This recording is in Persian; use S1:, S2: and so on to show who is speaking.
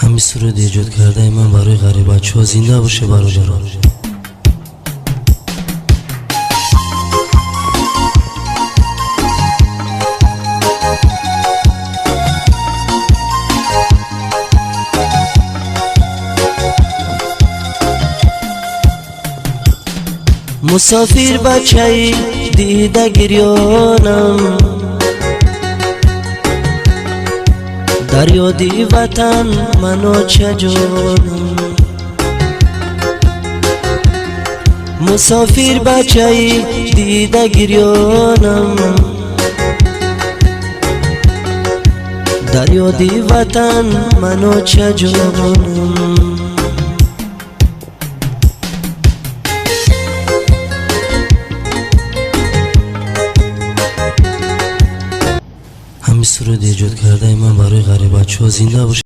S1: همین سرود ایجاد کرده من برای غریب بچه‌ها زنده باشه برادران. مسافر بچه‌ای دیده گریانم، در یادی وطن منو چه جانم. مسافر بچه‌ای دیده گریانم، در یادی وطن منو چه جانم. همین سرود ایجاد کرده من برای غریب بچه‌ها زنده باشه.